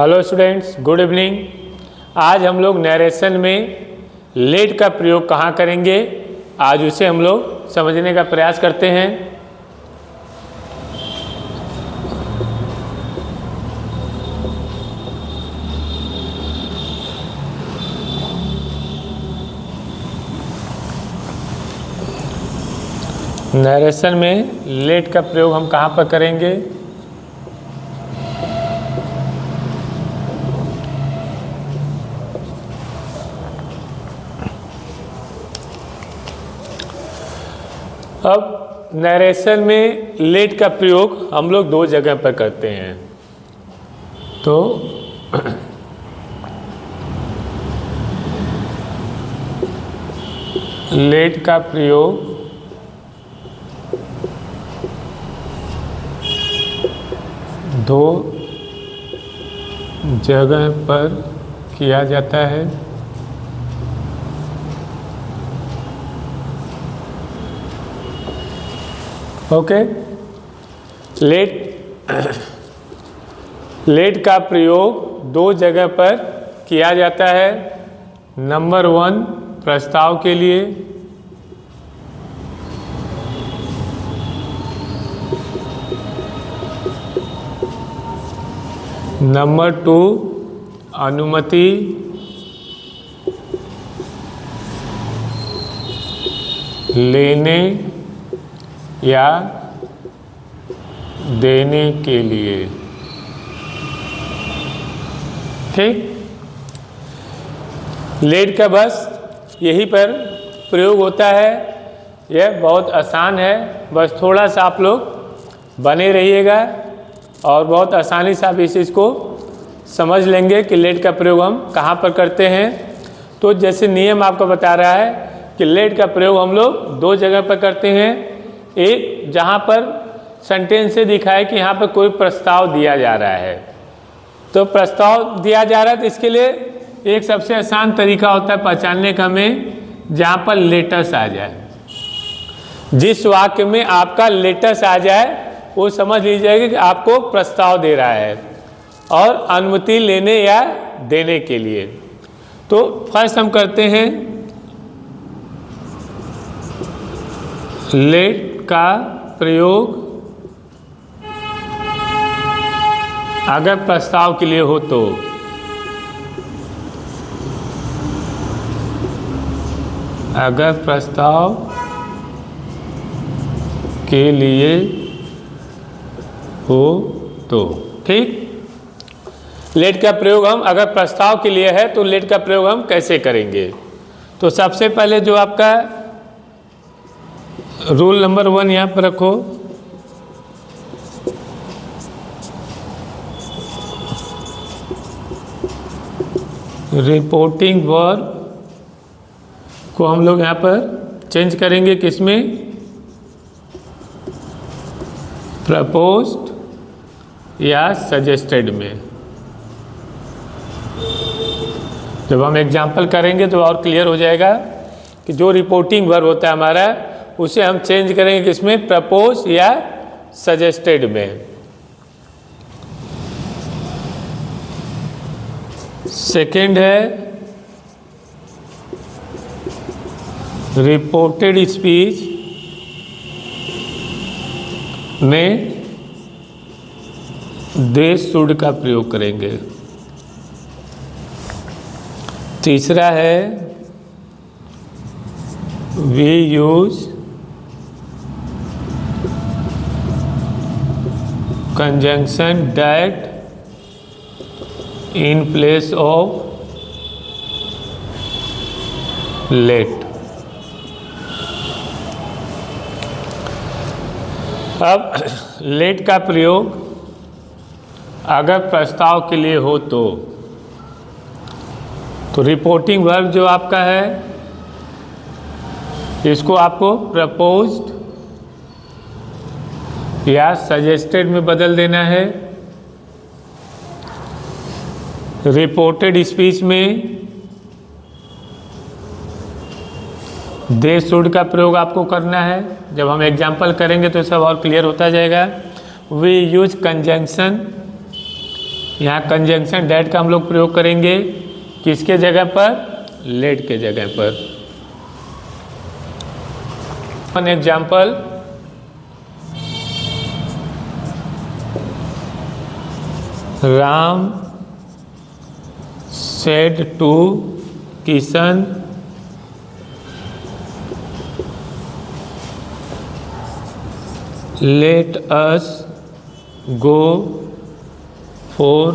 Hello students, good evening. आज हम लोग नरेशन में लेट का प्रयोग कहाँ करेंगे, आज उसे हम लोग समझने का प्रयास करते हैं। नरेशन में लेट का प्रयोग हम कहाँ पर करेंगे? अब नरेशन में लेट का प्रयोग हम लोग दो जगह पर करते हैं। तो लेट का प्रयोग दो जगह पर किया जाता है। ओके, लेट का प्रयोग दो जगह पर किया जाता है। नंबर 1 प्रस्ताव के लिए, नंबर 2 अनुमति लेने या देने के लिए। ठीक, लेट का बस यही पर प्रयोग होता है। यह बहुत आसान है, बस थोड़ा सा आप लोग बने रहिएगा और बहुत आसानी से आप इस चीज़ को समझ लेंगे कि लेट का प्रयोग हम कहाँ पर करते हैं। तो जैसे नियम आपको बता रहा है कि लेट का प्रयोग हम लोग दो जगह पर करते हैं। एक, जहाँ पर सेंटेंस से दिखाए कि यहाँ पर कोई प्रस्ताव दिया जा रहा है, तो प्रस्ताव दिया जा रहा है तो इसके लिए एक सबसे आसान तरीका होता है पहचानने का हमें, जहाँ पर लेटस आ जाए। जिस वाक्य में आपका लेटस आ जाए वो समझ लीजिएगा कि आपको प्रस्ताव दे रहा है और अनुमति लेने या देने के लिए। तो फर्स्ट हम करते हैं लेट का प्रयोग अगर प्रस्ताव के लिए हो तो। अगर प्रस्ताव के लिए हो तो, ठीक। लेट का प्रयोग हम अगर प्रस्ताव के लिए है तो लेट का प्रयोग हम कैसे करेंगे? तो सबसे पहले जो आपका रूल नंबर 1 यहाँ पर रखो। रिपोर्टिंग वर्ब को हम लोग यहाँ पर चेंज करेंगे, किसमें? प्रपोज्ड या सजेस्टेड में। जब हम एग्जाम्पल करेंगे तो और क्लियर हो जाएगा कि जो रिपोर्टिंग वर्ब होता है हमारा, उसे हम चेंज करेंगे किसमें? प्रपोज या सजेस्टेड में। सेकंड है रिपोर्टेड स्पीच में दे शुड का प्रयोग करेंगे। तीसरा है we use conjunction that in place of let। अब लेट का प्रयोग अगर प्रस्ताव के लिए हो तो रिपोर्टिंग वर्ब जो आपका है इसको आपको प्रपोज्ड या सजेस्टेड में बदल देना है। रिपोर्टेड स्पीच में दे शुड का प्रयोग आपको करना है। जब हम एग्जाम्पल करेंगे तो सब और क्लियर होता जाएगा। वी यूज कंजंक्शन यहाँ कंजंक्शन डैट का हम लोग प्रयोग करेंगे किसके जगह पर, लेट के जगह पर। One example, Ram said to Kishan let us go for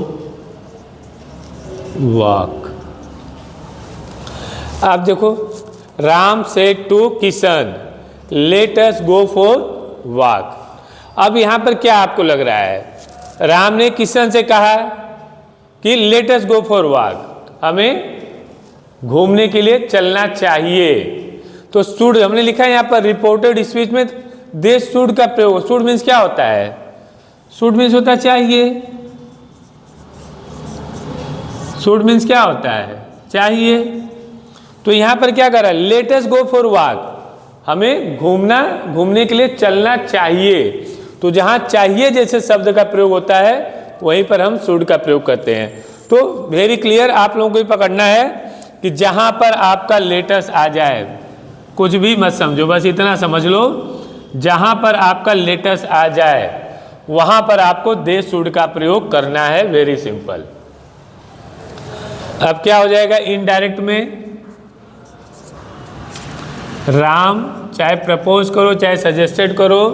walk. आप देखो, Ram said to Kishan let us go for walk. अब यहां पर क्या आपको लग रहा है, राम ने किशन से कहा कि late us go for walk, हमें घूमने के लिए चलना चाहिए। तो शुड हमने लिखा है यहां पर रिपोर्टेड स्पीच में दे शुड का प्रयोग। शुड मीन्स क्या होता है, शुड मीन्स होता चाहिए। शुड मीन्स क्या होता है, चाहिए। तो यहां पर क्या कर रहा है, late us go for walk, हमें घूमने के लिए चलना चाहिए। तो जहां चाहिए जैसे शब्द का प्रयोग होता है वहीं पर हम शुड का प्रयोग करते हैं। तो वेरी क्लियर, आप लोगों को भी पकड़ना है कि जहां पर आपका लेटस आ जाए, कुछ भी मत समझो, बस इतना समझ लो, जहां पर आपका लेटस आ जाए वहां पर आपको दे शुड का प्रयोग करना है। Very simple. अब क्या हो जाएगा, इनडायरेक्ट में राम, चाहे प्रपोज करो चाहे सजेस्टेड करो,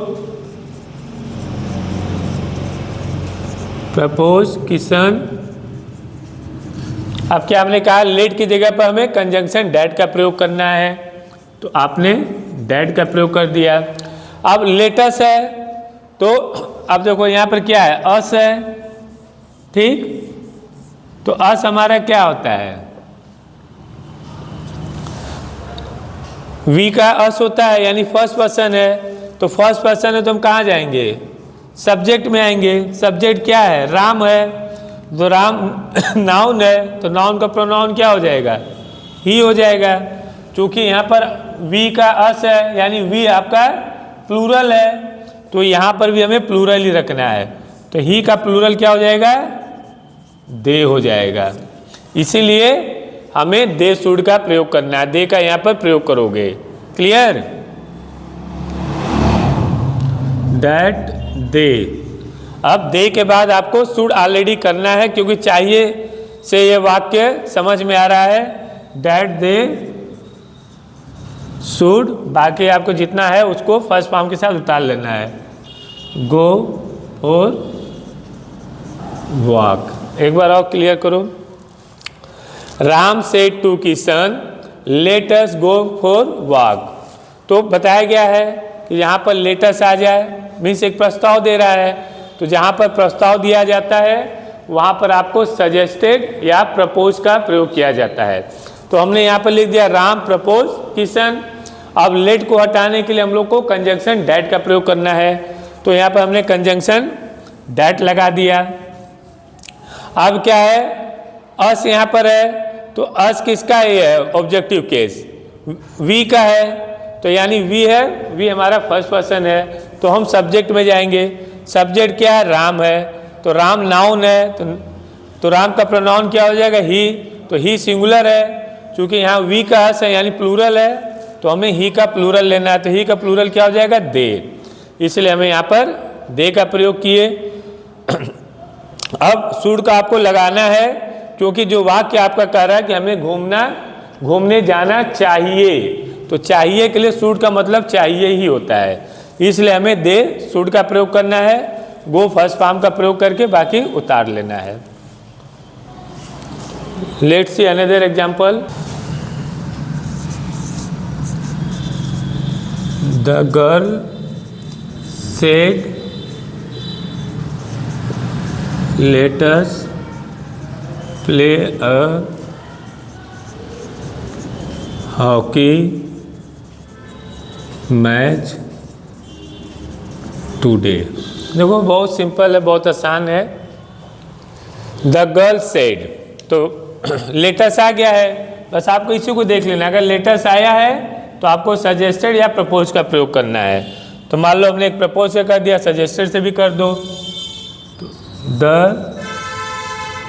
प्रपोज किशन। अब क्या हमने कहा, लेट की जगह पर हमें कंजंक्शन डैट का प्रयोग करना है, तो आपने डैट का प्रयोग कर दिया। अब लेटस है तो अब देखो यहाँ पर क्या है, अस है, ठीक। तो अस हमारा क्या होता है, वी का अस होता है, यानी फर्स्ट पर्सन है। तो फर्स्ट पर्सन है तो हम कहाँ जाएंगे, सब्जेक्ट में आएंगे। सब्जेक्ट क्या है, राम है, तो राम नाउन है, तो नाउन का प्रोनाउन क्या हो जाएगा, ही हो जाएगा। क्योंकि यहाँ पर वी का अस है, यानी वी आपका प्लूरल है, तो यहाँ पर भी हमें प्लूरल ही रखना है। तो ही का प्लूरल क्या हो जाएगा, दे हो जाएगा। इसीलिए हमें दे शुड का प्रयोग करना है, दे का यहाँ पर प्रयोग करोगे। Clear, that they. अब दे के बाद आपको शुड ऑलरेडी करना है, क्योंकि चाहिए से ये वाक्य समझ में आ रहा है, दैट दे शुड। बाकी आपको जितना है उसको फर्स्ट फॉर्म के साथ उतार लेना है, गो और वॉक। एक बार और क्लियर करो, Ram said to Kishan let us go for walk. तो बताया गया है कि यहाँ पर लेट अस आ जाए, मीन्स एक प्रस्ताव दे रहा है। तो जहाँ पर प्रस्ताव दिया जाता है वहाँ पर आपको सजेस्टेड या प्रपोज का प्रयोग किया जाता है। तो हमने यहाँ पर लिख दिया राम प्रपोज किशन। अब लेट को हटाने के लिए हम लोग को कंजंक्शन डैट का प्रयोग करना है, तो यहाँ पर हमने कंजंक्शन डैट लगा दिया। अब क्या है, अस यहाँ पर है, तो अस किसका ये है, ऑब्जेक्टिव केस, वी का है, तो यानी वी है, वी हमारा फर्स्ट पर्सन है, तो हम सब्जेक्ट में जाएंगे। सब्जेक्ट क्या है, राम है, तो राम नाउन है, तो राम का प्रोनाउन क्या हो जाएगा, ही। तो ही सिंगुलर है, क्योंकि यहाँ वी का अस है यानी प्लूरल है, तो हमें ही का प्लूरल लेना है, तो ही का प्लूरल क्या हो जाएगा, दे। इसलिए हमें यहाँ पर दे का प्रयोग किए। अब शुड का आपको लगाना है, क्योंकि जो वाक्य आपका कह रहा है कि हमें घूमने जाना चाहिए, तो चाहिए के लिए शुड का मतलब चाहिए ही होता है, इसलिए हमें दे शुड का प्रयोग करना है, गो फर्स्ट फॉर्म का प्रयोग करके बाकी उतार लेना है। Let's see another example. The girl said let us play a hockey match today. देखो बहुत सिंपल है, बहुत आसान है। द गर्ल सेड, तो लेटस आ गया है, बस आपको इसी को देख लेना। अगर लेटस आया है तो आपको सजेस्टेड या प्रपोज का प्रयोग करना है। तो मान लो हमने एक प्रपोज से कर दिया, सजेस्टेड से भी कर दो। तो द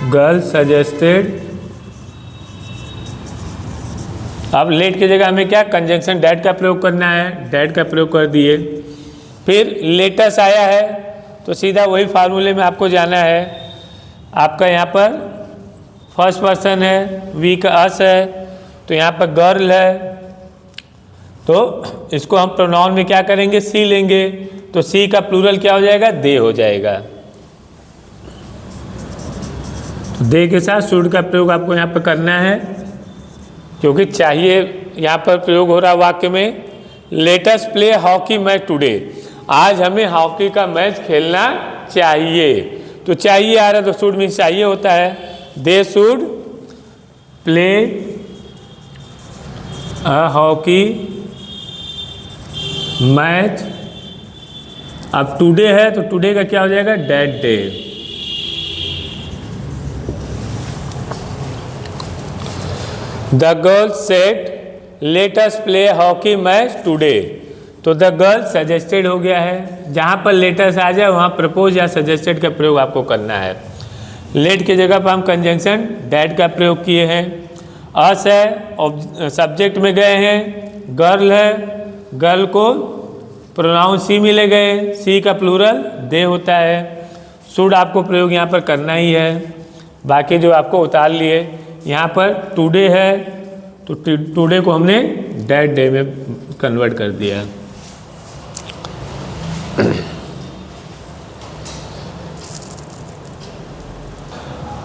गर्ल सजेस्टेड। अब लेट की जगह हमें क्या कंजंक्शन डैट का प्रयोग करना है, डैट का प्रयोग कर दिए। फिर लेटस आया है तो सीधा वही फार्मूले में आपको जाना है। आपका यहाँ पर फर्स्ट पर्सन है, वी का अस है, तो यहाँ पर गर्ल है, तो इसको हम प्रोनाउन में क्या करेंगे, सी लेंगे, तो सी का प्लूरल क्या हो जाएगा, दे हो जाएगा। तो दे के साथ शुड का प्रयोग आपको यहाँ पर करना है, क्योंकि चाहिए यहाँ पर प्रयोग हो रहा वाक्य में। Let's play hockey match today, आज हमें हॉकी का मैच खेलना चाहिए। तो चाहिए आ रहा है तो शुड मीन्स चाहिए होता है। They should play a hockey match. अब टुडे है तो टुडे का क्या हो जाएगा, that day. The girl said let us play hockey match today, तो द गर्ल सजेस्टेड हो गया है। जहाँ पर लेटस आ जाए वहाँ प्रपोज या सजेस्टेड का प्रयोग आपको करना है। लेट की जगह पर हम कंजंक्शन डैट का प्रयोग किए हैं। अस है, सब्जेक्ट में गए हैं, गर्ल है, गर्ल को प्रोनाउन सी मिले गए, सी का प्लूरल दे होता है। शुड आपको प्रयोग यहाँ पर करना ही है, बाकी जो आपको उतार लिए। यहाँ पर टुडे है तो टुडे को हमने डैट डे में कन्वर्ट कर दिया।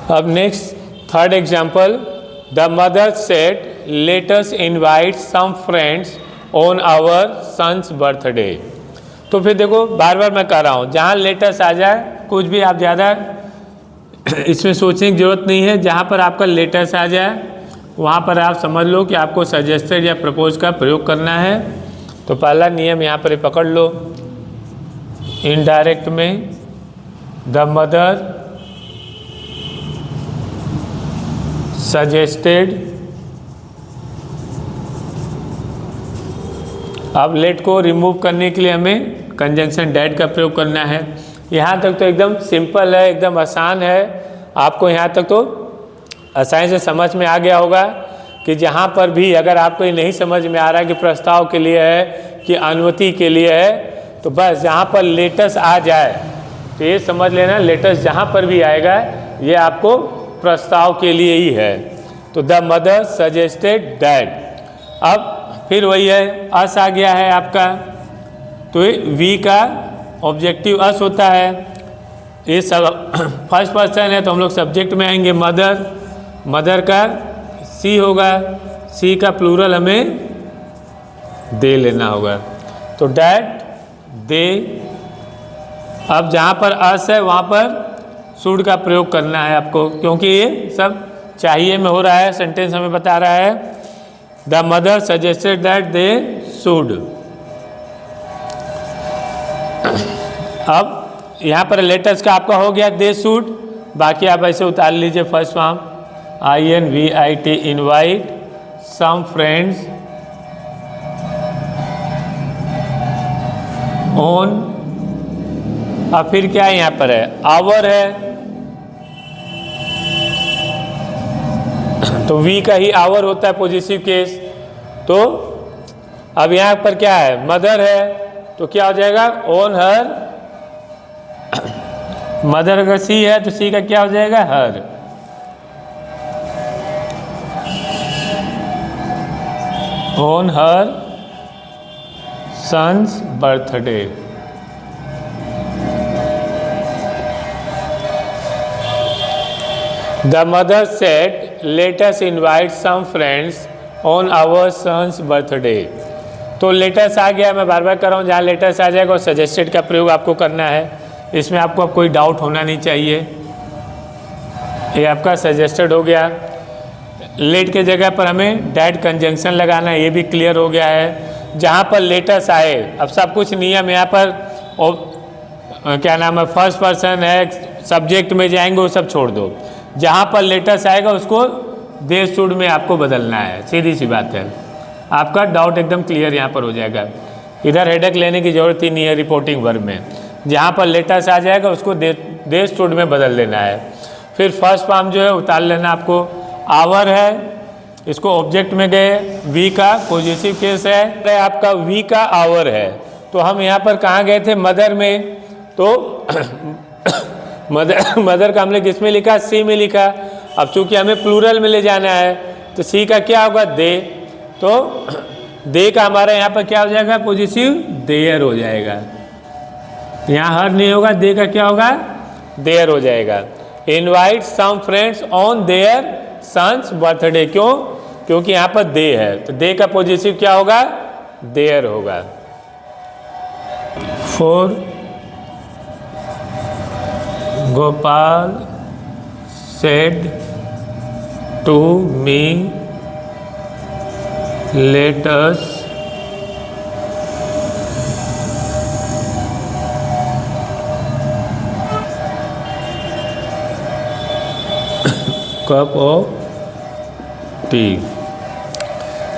अब next third example, the mother said let us invite some friends on our son's birthday. तो फिर देखो बार बार मैं कह रहा हूँ, जहाँ लेटस आ जाए कुछ भी आप ज़्यादा इसमें सोचने की जरूरत नहीं है। जहाँ पर आपका लेटस आ जाए वहाँ पर आप समझ लो कि आपको सजेस्टेड या प्रपोज का प्रयोग करना है। तो पहला नियम यहाँ पर पकड़ लो, इनडायरेक्ट में द मदर सजेस्टेड। अब लेट को रिमूव करने के लिए हमें कंजंक्शन डैट का प्रयोग करना है। यहाँ तक तो एकदम सिंपल है, एकदम आसान है। आपको यहाँ तक तो आसानी से समझ में आ गया होगा कि जहाँ पर भी अगर आपको ये नहीं समझ में आ रहा है कि प्रस्ताव के लिए है कि अनुमति के लिए है, तो बस जहाँ पर लेटस आ जाए तो ये समझ लेना लेटस जहाँ पर भी आएगा ये आपको प्रस्ताव के लिए ही है। तो द मदर सजेस्टेड डैट। अब फिर वही है, अस आ गया है आपका, तो वी का ऑब्जेक्टिव अस होता है। ये सब फर्स्ट पर्सन है तो हम लोग सब्जेक्ट में आएंगे मदर, मदर का सी होगा, सी का प्लूरल हमें दे लेना होगा, तो डैट दे। अब जहाँ पर अस है वहाँ पर शुड का प्रयोग करना है आपको, क्योंकि ये सब चाहिए में हो रहा है, सेंटेंस हमें बता रहा है। The mother suggested that they should. अब यहाँ पर लेटर्स का आपका हो गया दे शुड, बाकी आप ऐसे उतार लीजिए first form INVIT invite some friends on. अब फिर क्या है यहाँ पर है, आवर है, तो वी का ही आवर होता है पॉजिटिव केस। तो अब यहाँ पर क्या है, मदर है, तो क्या हो जाएगा ऑन हर। मदर अगर सी है तो सी का क्या हो जाएगा her. On her son's birthday. The mother said let us invite some friends on our son's birthday. तो लेटस आ गया, मैं बार बार कर रहा हूँ, जहाँ लेटस आ जाएगा और सजेस्टेड का प्रयोग आपको करना है। इसमें आपको अब कोई डाउट होना नहीं चाहिए, ये आपका सजेस्टेड हो गया। लेट के जगह पर हमें डैट कंजंक्शन लगाना है, ये भी क्लियर हो गया है। जहाँ पर लेटस आए, अब सब कुछ नियम यहाँ पर क्या नाम है, फर्स्ट पर्सन है, सब्जेक्ट में जाएंगे वो सब छोड़ दो। जहाँ पर लेटस आएगा उसको दे शुड में आपको बदलना है, सीधी सी बात है। आपका डाउट एकदम क्लियर यहाँ पर हो जाएगा। इधर हेडेक लेने की जरूरत ही नहीं है रिपोर्टिंग वर्ब में। जहाँ पर लेटस आ जाएगा उसको दे शुड में बदल देना है। फिर फर्स्ट फॉर्म जो है उतार लेना आपको। आवर है, इसको ऑब्जेक्ट में गए, वी का पॉजिटिव केस है, आपका वी का आवर है। तो हम यहाँ पर कहाँ गए थे? मदर में। तो मदर का हमने किस में लिखा? सी में लिखा। अब चूंकि हमें प्लूरल में ले जाना है तो सी का क्या होगा? दे। तो दे का हमारा यहाँ पर क्या हो जाएगा? पॉजिटिव देयर हो जाएगा। यहाँ हर नहीं होगा, दे का क्या होगा? देयर हो जाएगा। Invite some friends on their son's birthday. क्यों? क्योंकि यहाँ पर दे है, तो दे का पॉजिटिव क्या होगा? देयर होगा। 4 Gopal said to me let us cup of tea.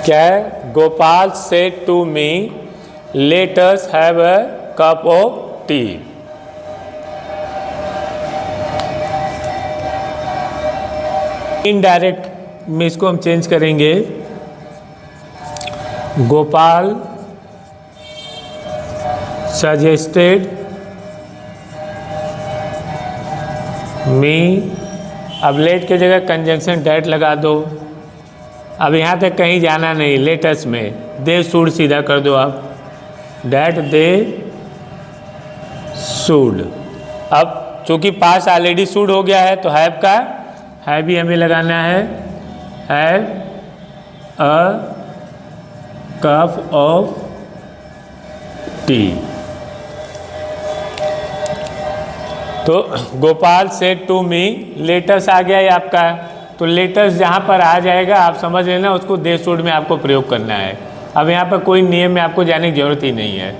क्या है? Gopal said to me let us have a cup of tea. Indirect में इसको हम चेंज करेंगे। गोपाल सजेस्टेड मी, अब लेट के जगह कंजंक्शन डैट लगा दो। अब यहाँ तक कहीं जाना नहीं, लेटस में दे शुड सीधा कर दो आप, डैट दे शुड। अब चूंकि पास ऑलरेडी शुड हो गया है तो हैव का हैव भी हमें लगाना है। Have a cup of tea. तो Gopal said to me, let us आ गया है आपका, तो लेटस जहाँ पर आ जाएगा आप समझ लेना उसको दे शुड में आपको प्रयोग करना है। अब यहाँ पर कोई नियम में आपको जाने की जरूरत ही नहीं है,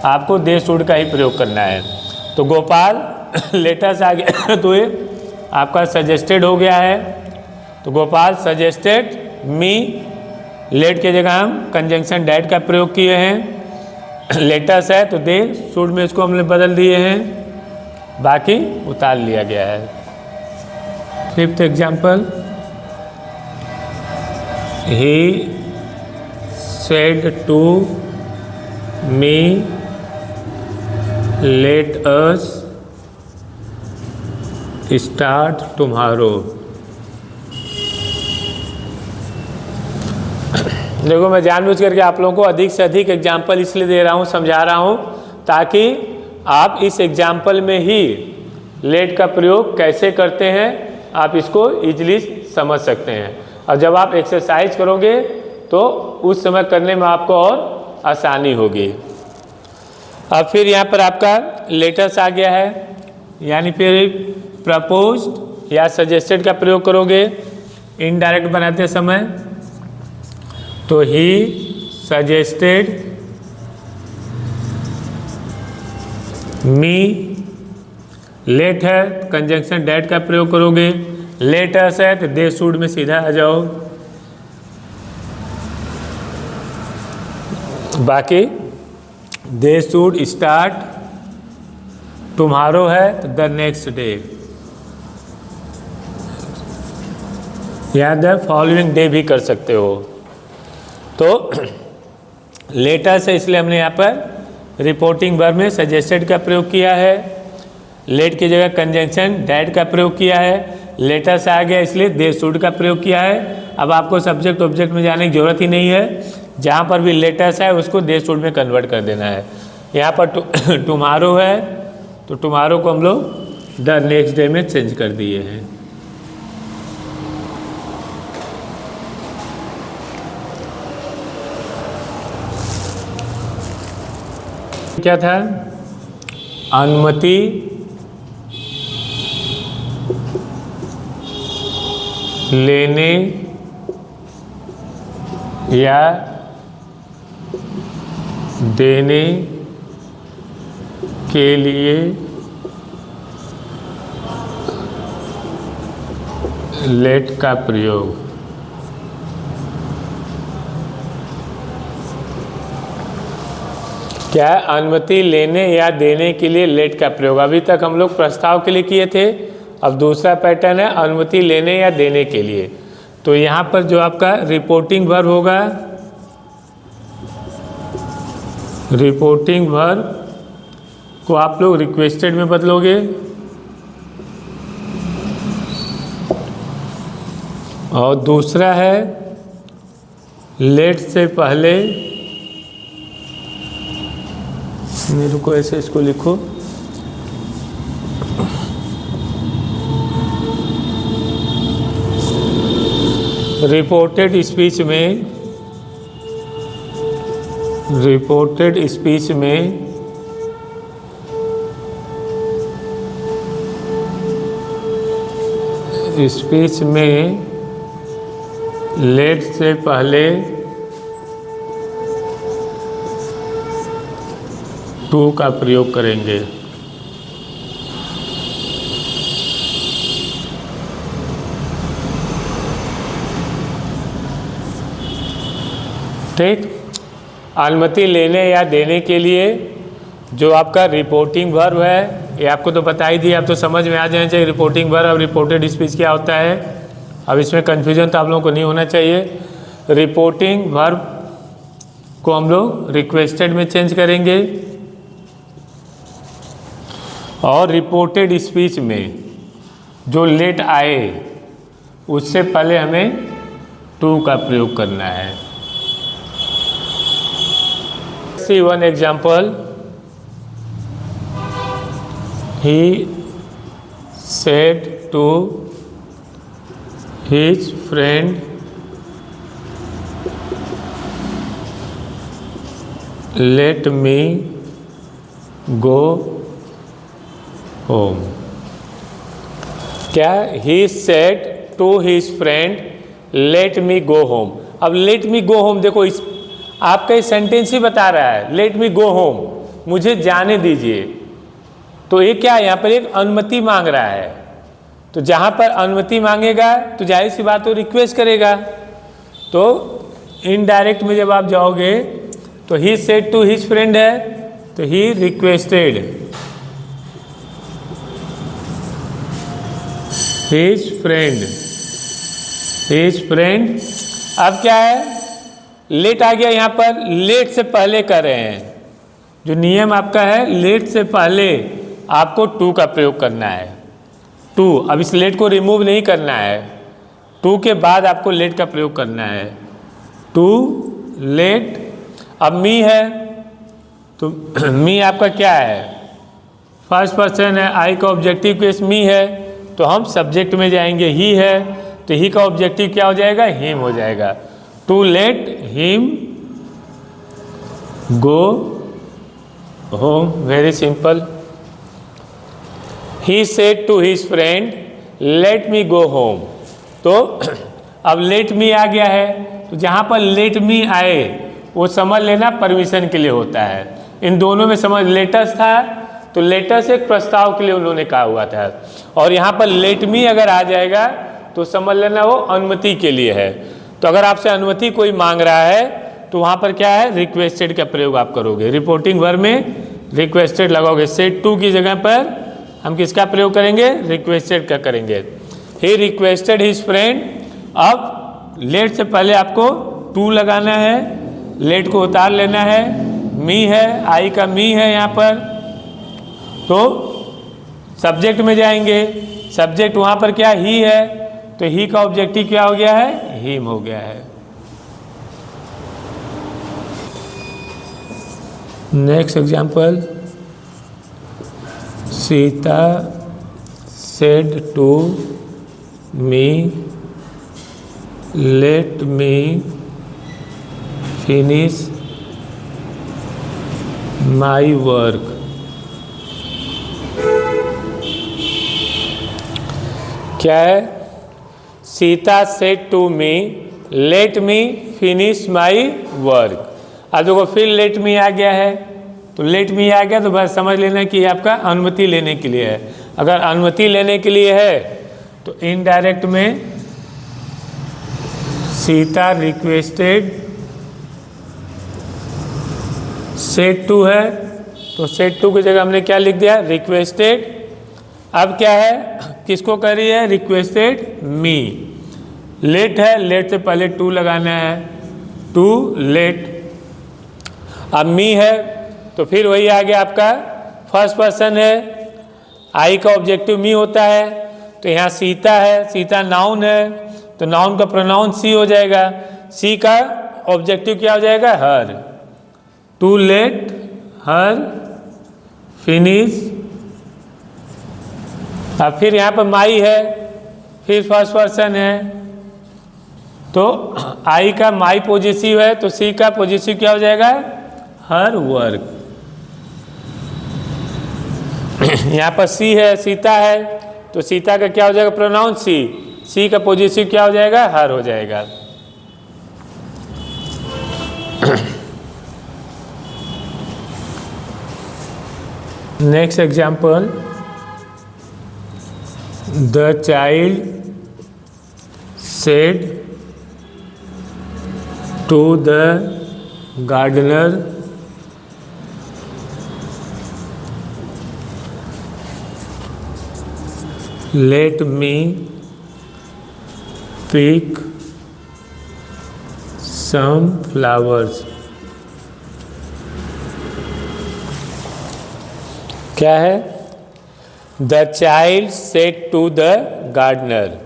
आपको दे शुड का ही प्रयोग करना है। तो गोपाल लेटस आ गया तो ये आपका सजेस्टेड हो गया है। तो गोपाल सजेस्टेड मी, लेट के जगह हम कंजंक्शन डैट का प्रयोग किए हैं। लेटस है तो दे शुड में इसको हमने बदल दिए हैं, बाकी उतार लिया गया है। 5th example, he said to me let us start tomorrow. देखो मैं जानबूझ करके आप लोगों को अधिक से अधिक एग्जाम्पल इसलिए दे रहा हूँ, समझा रहा हूँ, ताकि आप इस एग्जाम्पल में ही लेट का प्रयोग कैसे करते हैं आप इसको इजीली समझ सकते हैं। और जब आप एक्सरसाइज करोगे तो उस समय करने में आपको और आसानी होगी। अब फिर यहाँ पर आपका लेटस आ गया है, यानी फिर प्रपोज्ड या सजेस्टेड का प्रयोग करोगे इनडायरेक्ट बनाते समय। तो ही सजेस्टेड मी, लेट है कंजंक्शन डैट का प्रयोग करोगे, लेटस है तो दे शुड में सीधा आ जाओ, बाकी दे शुड स्टार्ट, टुमारो है तो द नेक्स्ट डे, या द फॉलोइंग डे भी कर सकते हो। तो लेटस है इसलिए हमने यहाँ पर रिपोर्टिंग वर्ब में सजेस्टेड का प्रयोग किया है, लेट की जगह कंजंक्शन डैट का प्रयोग किया है, लेटस आ गया इसलिए दे शुड का प्रयोग किया है। अब आपको सब्जेक्ट ऑब्जेक्ट में जाने की जरूरत ही नहीं है, जहाँ पर भी लेटस है उसको दे शुड में कन्वर्ट कर देना है। यहाँ पर टुमारो है तो टुमारो को हम लोग द नेक्स्ट डे में चेंज कर दिए हैं। क्या था? अनुमति लेने या देने के लिए लेट का प्रयोग। क्या अनुमति लेने या देने के लिए लेट का प्रयोग। अभी तक हम लोग प्रस्ताव के लिए किए थे अब दूसरा पैटर्न है अनुमति लेने या देने के लिए। तो यहाँ पर जो आपका रिपोर्टिंग वर्ब होगा, रिपोर्टिंग वर्ब को आप लोग रिक्वेस्टेड में बदलोगे, और दूसरा है लेट से पहले, मेरे को ऐसे इसको लिखो, रिपोर्टेड स्पीच में, रिपोर्टेड स्पीच में स्पीच में लेट से पहले टू का प्रयोग करेंगे। ठीक, अनुमति लेने या देने के लिए जो आपका रिपोर्टिंग वर्ब है, ये आपको तो बता ही दिया, आप तो समझ में आ जाना चाहिए रिपोर्टिंग वर्ब और रिपोर्टेड स्पीच क्या होता है। अब इसमें कन्फ्यूजन तो आप लोगों को नहीं होना चाहिए। रिपोर्टिंग वर्ब को हम लोग रिक्वेस्टेड में चेंज करेंगे, और रिपोर्टेड स्पीच में जो लेट आए उससे पहले हमें टू का प्रयोग करना है। See one example. He said to his friend, let me go home. क्या? He said to his friend, let me go home. अब let me go home देखो, इस आपका इस सेंटेंस ही बता रहा है लेट मी गो होम, मुझे जाने दीजिए। तो ये क्या है, यहाँ पर एक अनुमति मांग रहा है। तो जहाँ पर अनुमति मांगेगा तो जाहिर सी बात हो रिक्वेस्ट करेगा। तो इनडायरेक्ट में जब आप जाओगे तो he said to his friend है, तो he requested his friend, his friend. अब क्या है, लेट आ गया, यहाँ पर लेट से पहले कर रहे हैं। जो नियम आपका है, लेट से पहले आपको टू का प्रयोग करना है। टू, अब इस लेट को रिमूव नहीं करना है, टू के बाद आपको लेट का प्रयोग करना है। टू लेट, अब मी है तो मी आपका क्या है, फर्स्ट पर्सन है, आई का ऑब्जेक्टिव केस मी है, तो हम सब्जेक्ट में जाएंगे, ही है तो ही का ऑब्जेक्टिव क्या हो जाएगा, हिम हो जाएगा। To let him go home, very simple. He said to his friend let me go home. तो अब लेट मी आ गया है, तो जहाँ पर लेट मी आए वो समझ लेना परमिशन के लिए होता है। इन दोनों में समझ, लेटस था तो लेटस एक प्रस्ताव के लिए उन्होंने कहा हुआ था, और यहाँ पर लेट मी अगर आ जाएगा तो समझ लेना वो अनुमति के लिए है। तो अगर आपसे अनुमति कोई मांग रहा है तो वहाँ पर क्या है, रिक्वेस्टेड का प्रयोग आप करोगे। रिपोर्टिंग वर्ब में रिक्वेस्टेड लगाओगे, सेड टू की जगह पर हम किसका प्रयोग करेंगे, रिक्वेस्टेड का करेंगे। ही रिक्वेस्टेड हिज फ्रेंड। अब लेट से पहले आपको टू लगाना है, लेट को उतार लेना है, मी है, आई का मी है यहाँ पर, तो सब्जेक्ट में जाएंगे, सब्जेक्ट वहाँ पर क्या ही है, तो ही का ऑब्जेक्टिव क्या हो गया है, हिम हो गया है। Next example, Sita said to me let me finish my work. क्या है, Sita said to me let me finish my work. अब देखो फिर लेट मी आ गया है, तो लेट मी आ गया तो बस समझ लेना कि आपका अनुमति लेने के लिए है। अगर अनुमति लेने के लिए है तो इनडायरेक्ट में सीता रिक्वेस्टेड सेड टू है, तो सेड टू की जगह हमने क्या लिख दिया, रिक्वेस्टेड। अब क्या है, किसको कर रही है? रिक्वेस्टेड मी। लेट है, लेट से पहले टू लगाना है, टू लेट। अब मी है तो फिर वही आ गया आपका फर्स्ट पर्सन है, आई का ऑब्जेक्टिव मी होता है। तो यहाँ सीता है, सीता नाउन है तो नाउन का प्रोनाउन सी हो जाएगा, सी का ऑब्जेक्टिव क्या हो जाएगा? Her. To let her finish. अब फिर यहाँ पर माई है, फिर फर्स्ट पर्सन है तो आई का माई पॉजिटिव है तो सी का पॉजिटिव क्या हो जाएगा? Her work. यहाँ पर सी है, सीता है तो सीता का क्या हो जाएगा? प्रोनाउन सी, सी का पॉजिटिव क्या हो जाएगा? हर हो जाएगा। Next example, the child said to the gardener let me pick some flowers. क्या है? The child said to the gardener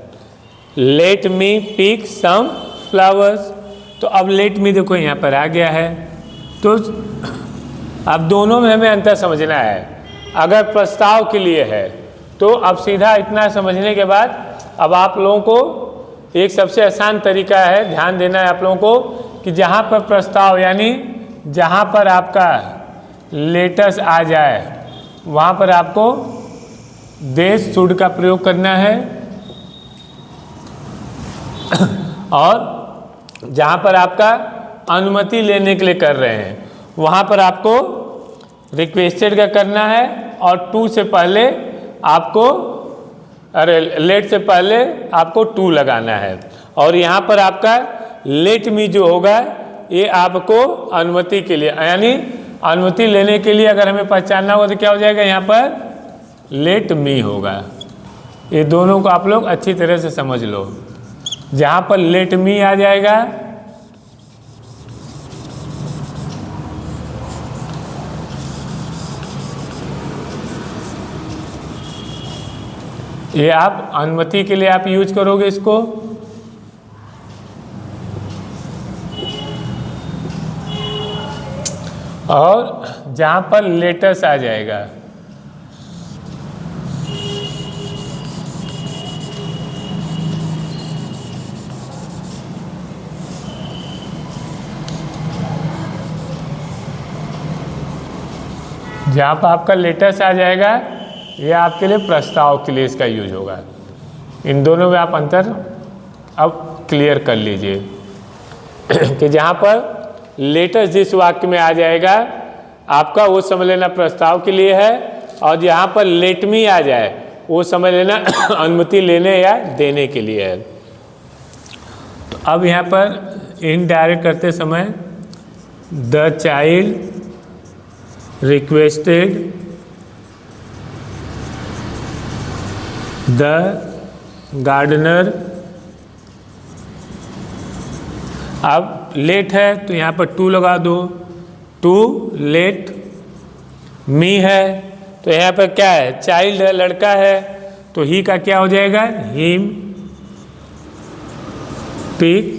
let me pick some flowers. तो अब लेट मी देखो यहाँ पर आ गया है, तो अब दोनों में हमें अंतर समझना है। अगर प्रस्ताव के लिए है तो अब सीधा इतना समझने के बाद अब आप लोगों को एक सबसे आसान तरीका है, ध्यान देना है आप लोगों को कि जहाँ पर प्रस्ताव यानी जहाँ पर आपका लेटस आ जाए वहाँ पर आपको देश शुड का प्रयोग करना है और जहाँ पर आपका अनुमति लेने के लिए कर रहे हैं वहाँ पर आपको रिक्वेस्टेड का करना है और टू से पहले आपको, अरे लेट से पहले आपको टू लगाना है। और यहाँ पर आपका लेट मी जो होगा ये आपको अनुमति के लिए यानी अनुमति लेने के लिए अगर हमें पहचानना होगा तो क्या हो जाएगा? यहाँ पर लेट मी होगा। ये दोनों को आप लोग अच्छी तरह से समझ लो। जहाँ पर लेट मी आ जाएगा ये आप अनुमति के लिए आप यूज करोगे इसको। और जहाँ पर लेटस आ जाएगा जहाँ पर आपका लेटस आ जाएगा ये आपके लिए प्रस्ताव के लिए इसका यूज होगा। इन दोनों में आप अंतर अब क्लियर कर लीजिए कि जहाँ पर लेटस जिस वाक्य में आ जाएगा आपका वो समझ लेना प्रस्ताव के लिए है और जहाँ पर लेट मी आ जाए वो समझ लेना अनुमति लेने या देने के लिए है। तो अब यहाँ पर इनडायरेक्ट करते समय the child requested the gardener. अब लेट है तो यहाँ पर टू लगा दो, टू लेट मी है तो यहाँ पर क्या है? चाइल्ड है, लड़का है तो ही का क्या हो जाएगा? Him pick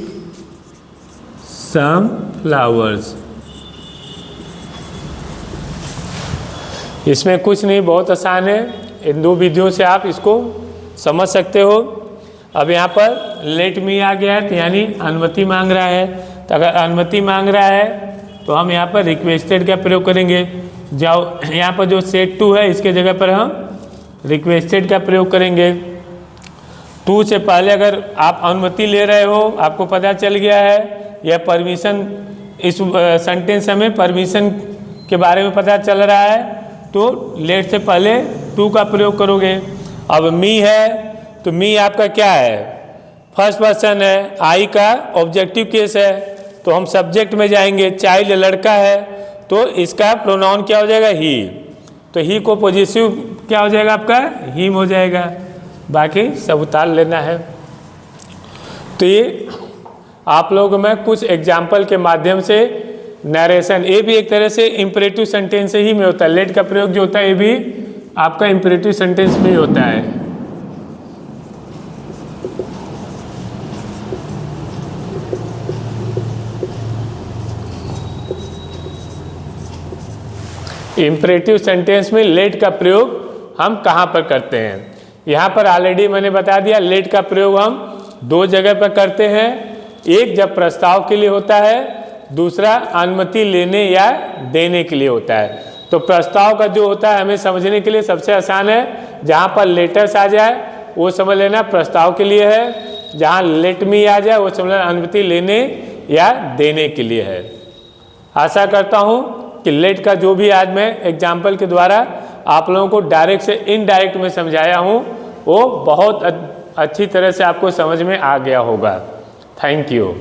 some flowers. इसमें कुछ नहीं, बहुत आसान है। इन दो विधियों से आप इसको समझ सकते हो। अब यहाँ पर लेट मी आ गया है तो यानी अनुमति मांग रहा है, तो अगर अनुमति मांग रहा है तो हम यहाँ पर रिक्वेस्टेड का प्रयोग करेंगे। जाओ यहाँ पर जो सेट टू है इसके जगह पर हम रिक्वेस्टेड का प्रयोग करेंगे। टू से पहले अगर आप अनुमति ले रहे हो, आपको पता चल गया है यह परमिशन, इस सेंटेंस में परमिशन के बारे में पता चल रहा है तो लेट से पहले टू का प्रयोग करोगे। अब मी है तो मी आपका क्या है? फर्स्ट पर्सन है, आई का ऑब्जेक्टिव केस है तो हम सब्जेक्ट में जाएंगे। चाइल्ड लड़का है तो इसका प्रोनाउन क्या हो जाएगा? ही। तो ही को पॉजिटिव क्या हो जाएगा आपका? हिम हो जाएगा। बाकी सब उतार लेना है। तो ये आप लोगों को मैं कुछ एग्जाम्पल के माध्यम से नरेशन, ये भी एक तरह से इम्परेटिव सेंटेंस ही में होता है। लेट का प्रयोग जो होता है ये भी आपका इम्परेटिव सेंटेंस में ही होता है। इम्परेटिव सेंटेंस में लेट का प्रयोग हम कहाँ पर करते हैं? यहाँ पर ऑलरेडी मैंने बता दिया, लेट का प्रयोग हम दो जगह पर करते हैं। एक जब प्रस्ताव के लिए होता है, दूसरा अनुमति लेने या देने के लिए होता है। तो प्रस्ताव का जो होता है हमें समझने के लिए सबसे आसान है, जहाँ पर लेटर्स आ जाए वो समझ लेना प्रस्ताव के लिए है, जहाँ लेट मी आ जाए वो समझ लेना अनुमति लेने या देने के लिए है। आशा करता हूँ कि लेट का जो भी आज मैं एग्जाम्पल के द्वारा आप लोगों को डायरेक्ट से इनडायरेक्ट में समझाया हूँ वो बहुत अच्छी तरह से आपको समझ में आ गया होगा। Thank you.